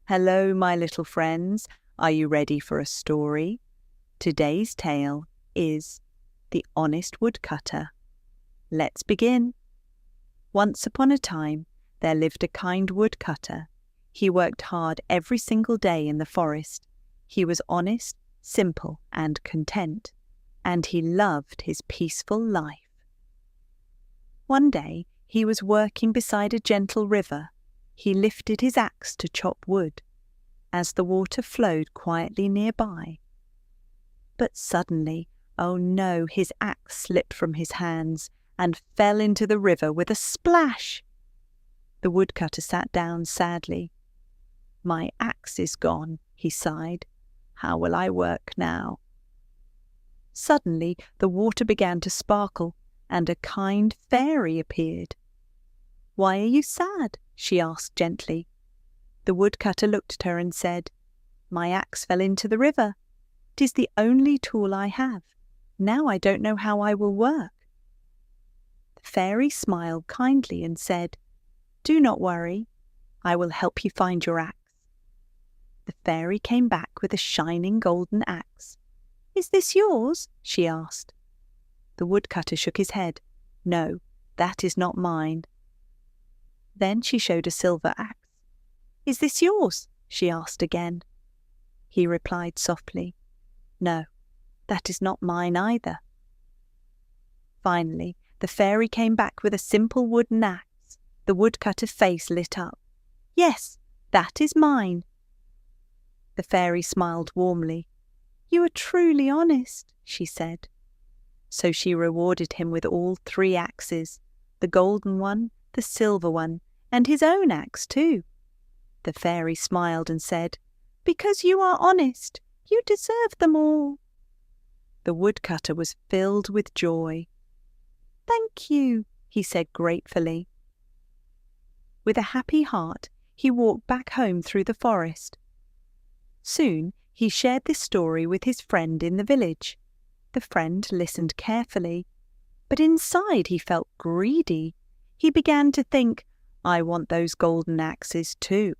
Hello, my little friends. Are you ready for a story? Today's tale is The Honest Woodcutter. Let's begin. Once upon a time, there lived a kind woodcutter. He worked hard every single day in the forest. He was honest, simple, and content, and he loved his peaceful life. One day, he was working beside a gentle river. He lifted his axe to chop wood, as the water flowed quietly nearby. But suddenly, oh no, his axe slipped from his hands and fell into the river with a splash. The woodcutter sat down sadly. "My axe is gone," he sighed. "How will I work now?" Suddenly, the water began to sparkle, and a kind fairy appeared. "Why are you sad?" she asked gently. The woodcutter looked at her and said, "My axe fell into the river. 'Tis the only tool I have. Now I don't know how I will work." The fairy smiled kindly and said, "Do not worry. I will help you find your axe." The fairy came back with a shining golden axe. "Is this yours?" she asked. The woodcutter shook his head. "No, that is not mine." Then she showed a silver axe. "Is this yours?" she asked again. He replied softly, "No, that is not mine either." Finally, the fairy came back with a simple wooden axe. The woodcutter's face lit up. "Yes, that is mine." The fairy smiled warmly. "You are truly honest," she said. So she rewarded him with all 3 axes, the golden one, the silver one, and his own axe too. The fairy smiled and said, "Because you are honest, you deserve them all." The woodcutter was filled with joy. "Thank you," he said gratefully. With a happy heart, he walked back home through the forest. Soon he shared this story with his friend in the village. The friend listened carefully, but inside he felt greedy. He began to think, "I want those golden axes too."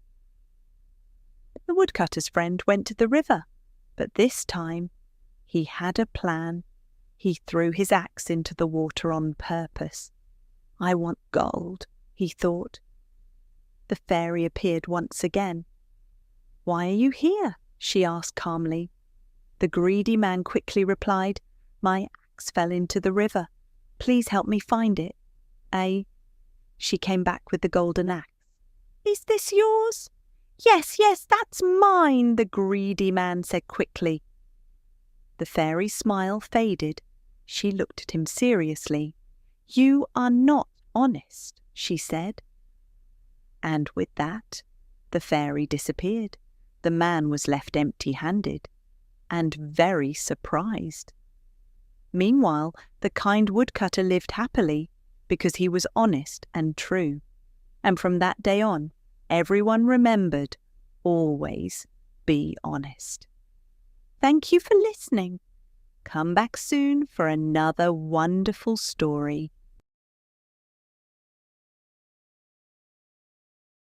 The woodcutter's friend went to the river, but this time he had a plan. He threw his axe into the water on purpose. "I want gold," he thought. The fairy appeared once again. "Why are you here?" she asked calmly. The greedy man quickly replied, "My axe fell into the river. Please help me find it." She came back with the golden axe. "Is this yours?" Yes, that's mine," the greedy man said quickly. The fairy's smile faded. She looked at him seriously. "You are not honest," she said. And with that, the fairy disappeared. The man was left empty-handed and very surprised. Meanwhile, the kind woodcutter lived happily because he was honest and true. And from that day on, everyone remembered, always be honest. Thank you for listening. Come back soon for another wonderful story.